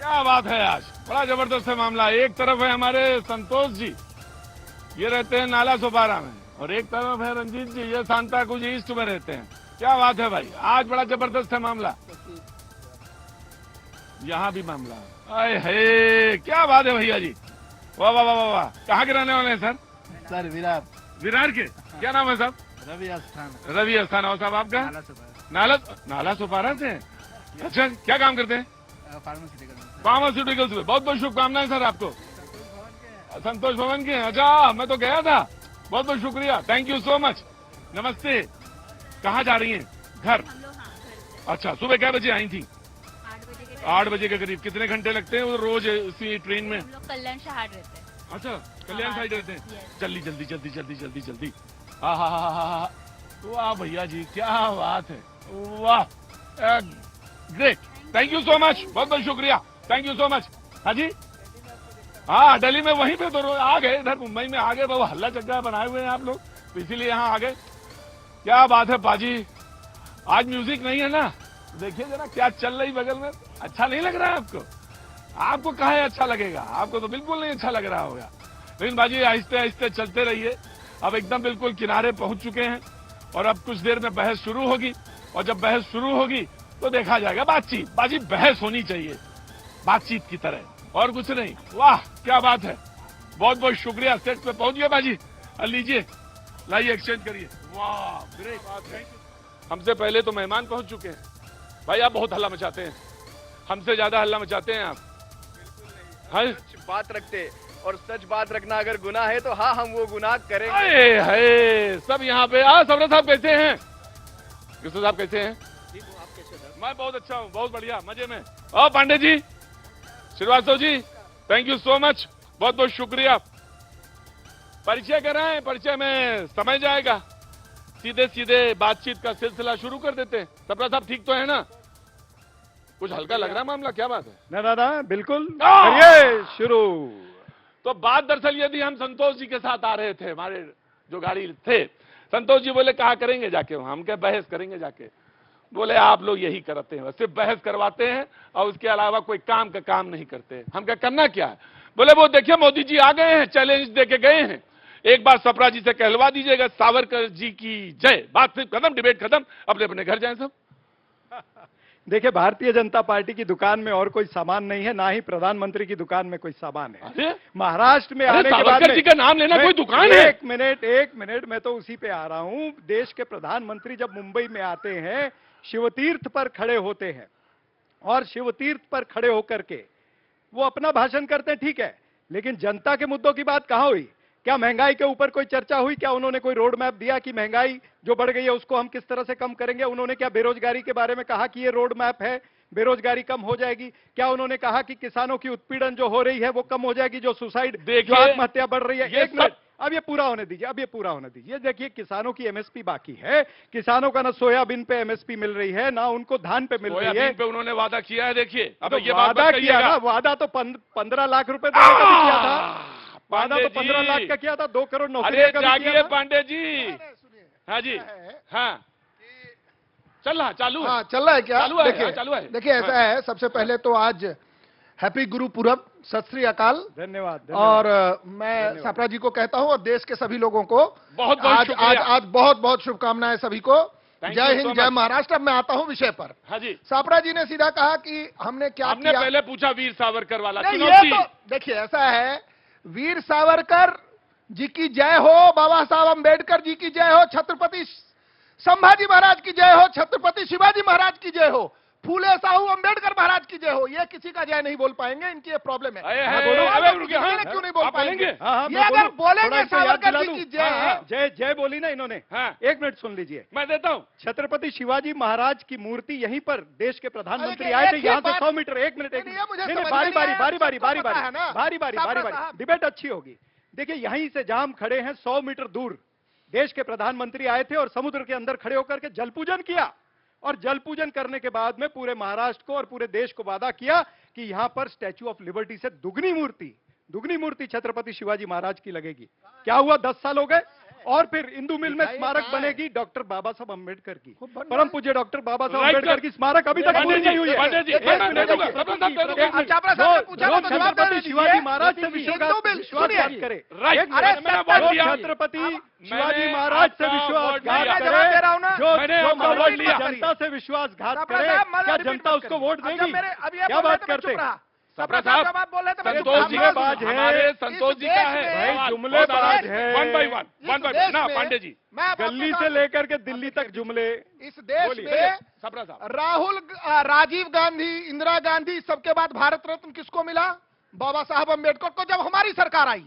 क्या बात है, आज बड़ा जबरदस्त है मामला। एक तरफ है हमारे संतोष जी, ये रहते हैं नाला सोपारा में, और एक तरफ है रंजीत जी, ये सांता कुछ ईस्ट में रहते हैं। क्या बात है भाई, आज बड़ा जबरदस्त है मामला। यहाँ भी मामला, अरे हे क्या बात है भैया जी, वाह वाह वाह वाह वाह। कहाँ के रहने वाले हैं सर? सर विरार। विरार के, क्या नाम है साहब? रवि स्थान। रवि स्थान। और साहब आपका? नाला सोपारा से। अच्छा, क्या काम करते हैं? फार्मास्यूटिकल्स में। बहुत बहुत शुभकामनाएं सर आपको। संतोष भवन के, अच्छा मैं तो गया था। बहुत बहुत शुक्रिया, थैंक यू सो मच। नमस्ते। कहाँ जा रही हैं? घर। अच्छा, सुबह क्या बजे आई थी? 8 बजे के करीब। कितने घंटे लगते हैं वो रोज इसी ट्रेन में? कल्याण शहर रहते हैं। अच्छा, कल्याण साइड रहते हैं। जल्दी जल्दी जल्दी जल्दी जल्दी जल्दी। हाँ, वाह भैया जी, क्या बात है, वाह, great, thank you so much, बहुत बहुत शुक्रिया, थैंक यू सो मच। हाँ जी, हाँ दिल्ली में वहीं पे तो आ गए, इधर मुंबई में आ गए, वो हल्ला जगह बनाए हुए हैं आप लोग, तो इसीलिए यहाँ आ गए। क्या बात है पाजी, आज म्यूजिक नहीं है ना? देखिए जरा क्या चल रही बगल में, अच्छा नहीं लग रहा है आपको? आपको कहाँ अच्छा लगेगा, आपको तो बिल्कुल नहीं अच्छा लग रहा होगा। लेकिन बाजी आहिस्ते आहिस्ते चलते रहिए, अब एकदम बिल्कुल किनारे पहुंच चुके हैं, और अब कुछ देर में बहस शुरू होगी, और जब बहस शुरू होगी तो देखा जाएगा। बातचीत, बाजी बहस होनी चाहिए बातचीत की तरह, और कुछ नहीं। वाह क्या बात है, बहुत बहुत शुक्रिया। सेट पे पहुंच गए बाजी, लीजिए, लाइए, एक्सचेंज करिए। वाह ग्रेट बात है। हमसे पहले तो मेहमान पहुंच चुके हैं। भाई आप बहुत हल्ला मचाते हैं, हमसे ज्यादा हल्ला मचाते हैं आप। सच बात रखते, और सच बात रखना अगर गुनाह है तो हाँ हम वो गुनाह करेंगे। है सब यहाँ पे। सबरा साहब कैसे हैं? किशोर साहब कैसे हैं? मैं बहुत अच्छा हूँ, बहुत बढ़िया, मजे में। और Pandey ji, Srivastava ji, thank you so much, बहुत बहुत शुक्रिया। परिचय कराएं, परिचय में समय जाएगा, सीधे सीधे बातचीत का सिलसिला शुरू कर देते हैं। सबरा साहब ठीक तो है ना? कुछ हल्का लग रहा मामला, क्या बात है? ना दादा बिल्कुल, करिए शुरू। तो बात दरअसल ये थी, हम संतोष जी के साथ आ रहे थे, हमारे जो गाड़ी थे। संतोष जी बोले कहा करेंगे जाके, हम क्या बहस करेंगे जाके? बोले आप लोग यही करते हैं, सिर्फ बहस करवाते हैं और उसके अलावा कोई काम का काम नहीं करते। हम क्या करना क्या है? बोले वो देखिए मोदी जी आ गए हैं, चैलेंज देके गए हैं, एक बार सप्रा जी से कहलवा दीजिएगा सावरकर जी की जय। बात फिर खत्म, डिबेट खत्म, अपने अपने घर जाएं सब। देखिए, भारतीय जनता पार्टी की दुकान में और कोई सामान नहीं है, ना ही प्रधानमंत्री की दुकान में कोई सामान है। महाराष्ट्र में आने के बाद जी का नाम लेना कोई दुकान है? एक मिनट, मैं तो उसी पे आ रहा हूं। देश के प्रधानमंत्री जब मुंबई में आते हैं, शिवतीर्थ पर खड़े होते हैं, और शिवतीर्थ पर खड़े होकर के वो अपना भाषण करते हैं, ठीक है, लेकिन जनता के मुद्दों की बात कहां हुई? क्या महंगाई के ऊपर कोई चर्चा हुई? क्या उन्होंने कोई रोड मैप दिया कि महंगाई जो बढ़ गई है उसको हम किस तरह से कम करेंगे? उन्होंने क्या बेरोजगारी के बारे में कहा कि ये रोड मैप है, बेरोजगारी कम हो जाएगी? क्या उन्होंने कहा कि किसानों की उत्पीड़न जो हो रही है वो कम हो जाएगी, जो सुसाइड, जो आत्महत्या बढ़ रही है? एक मिनट, अब ये पूरा होने दीजिए, देखिए किसानों की एमएसपी बाकी है, किसानों का ना सोयाबीन पे एमएसपी मिल रही है, ना उनको धान पे मिल रही है। पे उन्होंने वादा किया है, देखिए अब तो ये वादा किया ना, वादा तो 15 लाख रुपए देने का भी किया था, वादा तो 15 लाख का किया था, 2 करोड़ नौकरियों का भी किया था। पांडे जी, हाँ जी, हाँ चल रहा, चालू है, चल रहा है क्या? चालू है, देखिए, चालू है। देखिए ऐसा है, सबसे पहले तो आज हैप्पी गुरु पूरब, सत श्री अकाल। धन्यवाद। और मैं सप्रा जी को कहता हूं, और देश के सभी लोगों को बहुत आज बहुत बहुत शुभकामनाएं सभी को। जय हिंद, जय महाराष्ट्र। अब मैं आता हूं विषय पर। हाँ जी, सप्रा जी ने सीधा कहा कि हमने क्या किया। पहले पूछा वीर सावरकर वाला। ये तो देखिए ऐसा है, वीर सावरकर जी की जय हो, बाबा साहब अम्बेडकर जी की जय हो, छत्रपति संभाजी महाराज की जय हो, छत्रपति शिवाजी महाराज की जय हो, फूले साहू अम्बेडकर महाराज की जय हो। ये किसी का जय नहीं बोल पाएंगे, इनकी ये प्रॉब्लम है। क्यों नहीं बोल पाएंगे? ये अगर बोलेंगे सावरकर जी की जय, जय बोली ना इन्होंने। एक मिनट सुन लीजिए, मैं देता हूं। छत्रपति शिवाजी महाराज की मूर्ति यहीं पर देश के प्रधानमंत्री आए थे, यहाँ से 100 मीटर। एक मिनट, बारी, डिबेट अच्छी होगी। देखिए, यहीं से जहां हम खड़े हैं 100 मीटर दूर देश के प्रधानमंत्री आए थे और समुद्र के अंदर खड़े होकर के जल पूजन किया, और जल पूजन करने के बाद में पूरे महाराष्ट्र को और पूरे देश को वादा किया कि यहां पर स्टैच्यू ऑफ लिबर्टी से दुगनी मूर्ति छत्रपति शिवाजी महाराज की लगेगी। क्या हुआ? 10 साल हो गए, और फिर इंदू मिल में दिखाइए स्मारक कहाँ है? बनेगी डॉक्टर बाबा साहब अम्बेडकर की, वो बन रहा परम है। पूज्य डॉक्टर बाबा साहब Right, अम्बेडकर sir. की स्मारक अभी तक पांडे पूरी जी, नहीं हुई है। पांडे जी, एक मैं मिनट दूंगा, रुकिए। सपना साहब दे दूंगा। एक मिनट। चापड़ा साहब ने पूछा जो तो जवाब दे छत्रपति दीजिए। शिवाजी महाराज से हिंदू विश्वासघात बिल, सुनिए। करे, राइट, एक मिनट, मैंने वोट दिया। छत्रपति मैंने शिवाजी महाराज से आपका विश्वासघात वोट लिया। करे, जवाब दे रहा हूं ना। जो मैंने जो आपका वोट महाराज लिया। जनता से विश्वासघात सपना करे, साहब, मदद क्या रिपीट जनता मत उसको करिए। वोट अब जब देगी? मेरे- अब ये क्या बोल रहे बात थे, मैं करते? चुप रहा। सपना सपना साहब, जवाब बोल रहे थे, मैं चुप संतोष जी रहा। जुमलेबाज है। हमारे संतोष जी का देश है में- भाई, सवाल। जुमलेबाज है। वन बाई वन, इस वन बाई देश वन ना में- पांडे जी, मैं अब गली आपके से साथ- लेकर के दिल्ली तक जुमले। इस देश बोलिए में सपना साहब। राजीव गांधी, इंदिरा गांधी, सबके बाद भारत रत्न किसको मिला? बाबा साहब अम्बेडकर को, जब हमारी सरकार आई।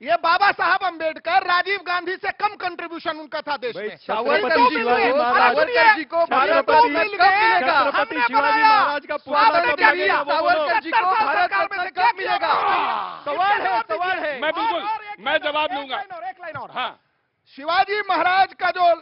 ये बाबा साहब अम्बेडकर राजीव गांधी से कम कंट्रीब्यूशन उनका था देश भाई, में। छत्रपति इनको शिवाजी मिल गए। महाराज अरे सुनिए, जी को भारत इनको रत्न मिल कब गए। मिलेगा? छत्रपति हमने शिवाजी बनाया। महाराज का पुतला आपने कब क्या लगेगा? किया? वो बोलो। सावरकर जी को 70 भारत सरकार में रत्न से कब क्या मिलेगा? किया? सवाल है, इसका जवाब सवाल दीजिए। है। मैं बिल्कुल, और एक मैं लाइन और, जवाब एक लूंगा। लाइन और, एक लाइन और। हाँ, शिवाजी महाराज का जो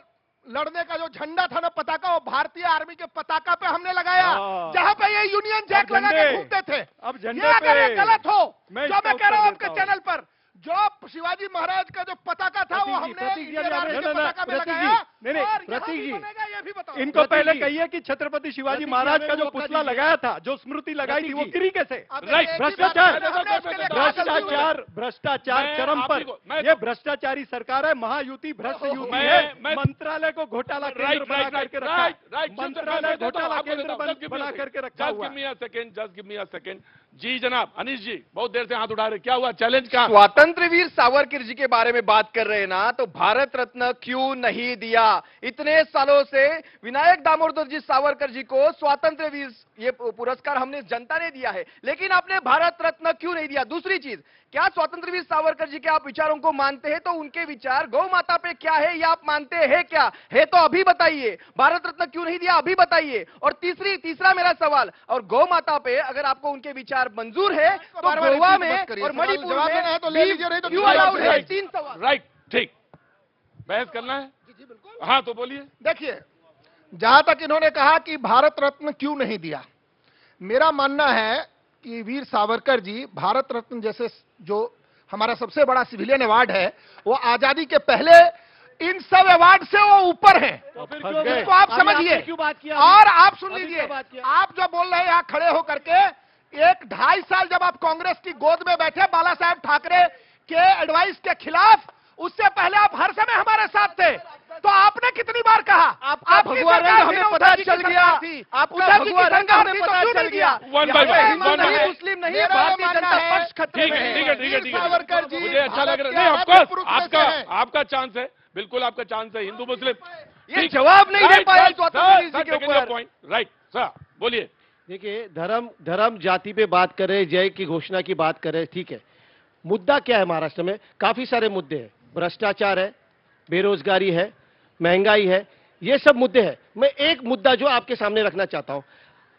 लड़ने का जो झंडा था ना, पताका, वो भारतीय आर्मी के पताका पे हमने लगाया, हाँ। जहां पे ये यूनियन जैक अब लगा के झंडे- घूमते थे। अब झंडे ये अगर ये पे गलत हो, मैं जो इसका मैं कह रहा हूं उत्तर आपके देता हूं। चैनल पर, जो शिवाजी महाराज का जो पताका था, वो हमने इंडियन आर्मी के पताका पे लगाया। नहीं, और यहाँ प्रतीक भी जी, बनेगा, ये भी बताओ। इनको प्रतीक पहले जी, कहिए कि छत्रपति शिवाजी प्रतीक जी, महाराज हमें का जो मौका पुतला दीजिए। लगाया था, जो स्मृति लगाई थी, वो प्रतीक जी। गिरी कैसे? अब राइट, एक ही भ्रष्टाचार, बात है, हमने उसके लिए कहा था, भ्रष्टाचार मैं चरम आप पर। ही को- मैं- ये भ्रष्टाचारी सरकार है, महायुति भ्रष्ट युति मैं- है। मैं- मंत्रालय को घोटाला केंद्र राइट बना राइट करके राइट रखा है। राइट राइट मंत्रालय घोटाला केंद्र बना करके रखा हुआ जस्ट गिव है। Me a second, just give me a second. जी जनाब, अनिश जी बहुत देर से हाथ उठा रहे, क्या हुआ? चैलेंज का स्वातंत्र वीर सावरकर जी के बारे में बात कर रहे हैं ना, तो भारत रत्न क्यों नहीं दिया? इतने सालों से विनायक दामोदर जी सावरकर जी को स्वातंत्र वीर ये पुरस्कार हमने जनता ने दिया है, लेकिन आपने भारत रत्न क्यों नहीं दिया? दूसरी चीज, क्या स्वतंत्र वीर सावरकर जी के आप विचारों को मानते हैं? तो उनके विचार गौ माता पे क्या है, ये आप मानते हैं क्या है? तो अभी बताइए, भारत रत्न क्यों नहीं दिया अभी बताइए। और तीसरा मेरा सवाल, और गौ माता पे अगर आपको उनके विचार मंजूर है तो बार-बार गोवा repeat में मत करिए। और सवाल मणिपुर जवाब देना है में तो ले लीजिए, नहीं तो क्यों जवाब अलाउड है? राइट। 3 सवाल। राइट, ठीक, बहस करना है? हाँ तो बोलिए। देखिए, जहां तक इन्होंने कहा कि भारत रत्न क्यों नहीं दिया, मेरा मानना है कि वीर सावरकर जी भारत रत्न जैसे जो हमारा सबसे बड़ा सिविलियन अवार्ड है, वो आजादी के पहले इन सब अवार्ड से वो ऊपर हैं। फंस गए। इसको आप अभी समझिए। आपने क्यों बात किया? और आप सुन अभी लीजिए, क्यों बात किया? आप जो बोल रहे हैं यहां खड़े होकर के, 1-2.5 साल जब आप कांग्रेस की गोद में बैठे बाला साहेब ठाकरे के एडवाइस के खिलाफ, उससे पहले आप हर समय हमारे साथ थे। तो आपने कितनी बार कहा? आपका आपकी भगवा सरकार रंग थी हमें ना, पता उद्धव जी की चल गया। सरकार थी। आपका उद्धव जी की भगवा रंग सरकार हमें थी, तो पता क्यों चल नहीं गया। दिया? One by यहाँ one, पे one हिंदू by नहीं, one. मुस्लिम नहीं है, मेरा भारतीय मानना जनता है, पक्ष खतरे ठीक में है, है। ठीक है, ठीक है, ठीक है। सावरकर जी मुझे अच्छा लग रहा है। भारत नहीं, के ऑफकोर्स आराध्य पुरुष में से हैं। आपका चांस है, बिल्कुल आपका चांस है। हिंदू मुस्लिम ये जवाब नहीं दे पाया स्वतंत्र वीर जी के ऊपर। पॉइंट राइट सर, बोलिए। देखिए, धर्म जाति पे बात करें, जय की घोषणा की बात करें, ठीक है। मुद्दा क्या है महाराष्ट्र में? काफी सारे मुद्दे हैं। भ्रष्टाचार है, बेरोजगारी है, महंगाई है, ये सब मुद्दे हैं। मैं एक मुद्दा जो आपके सामने रखना चाहता हूं,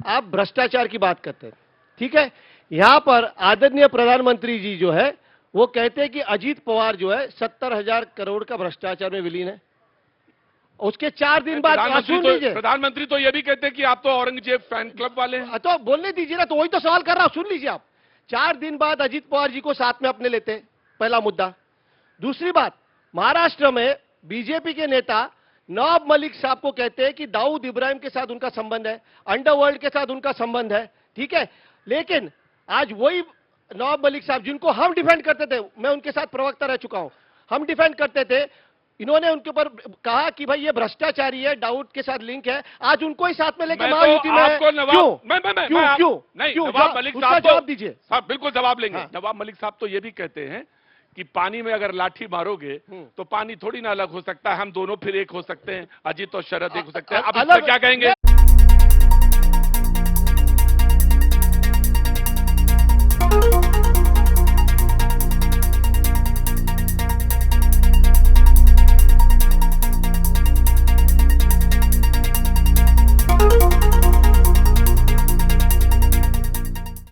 आप भ्रष्टाचार की बात करते हैं, ठीक है। यहां पर आदरणीय प्रधानमंत्री जी जो है वो कहते हैं कि अजीत पवार जो है 70,000 करोड़ का भ्रष्टाचार में विलीन है। उसके 4 दिन बाद सुन लीजिए, प्रधानमंत्री तो ये भी कहते हैं कि आप तो औरंगजेब फैन क्लब वाले हैं। तो बोलने दीजिए ना, तो वही तो सवाल कर रहा हूं, सुन लीजिए आप। 4 दिन बाद अजीत पवार जी को साथ में अपने लेते हैं, पहला मुद्दा। दूसरी बात, महाराष्ट्र में बीजेपी के नेता नवाब मलिक साहब को कहते हैं कि दाऊद इब्राहिम के साथ उनका संबंध है, अंडरवर्ल्ड के साथ उनका संबंध है, ठीक है। लेकिन आज वही नवाब मलिक साहब जिनको हम डिफेंड करते थे, मैं उनके साथ प्रवक्ता रह चुका हूं, हम डिफेंड करते थे, इन्होंने उनके ऊपर कहा कि भाई ये भ्रष्टाचारी है, दाऊद के साथ लिंक है, आज उनको ही साथ में लेकर मैं तो महायुति में है। आपको नवाब क्यों? मैं क्यों? नहीं, क्यों? नवाब मलिक उसका साहब जवाब तो दीजिए। साहब बिल्कुल जवाब लेंगे। हाँ। नवाब मलिक साहब तो ये भी कहते हैं कि पानी में अगर लाठी मारोगे तो पानी थोड़ी ना अलग हो सकता है, हम दोनों फिर एक हो सकते हैं, अजीत और शरद एक हो सकते हैं। अब इसमें क्या कहेंगे?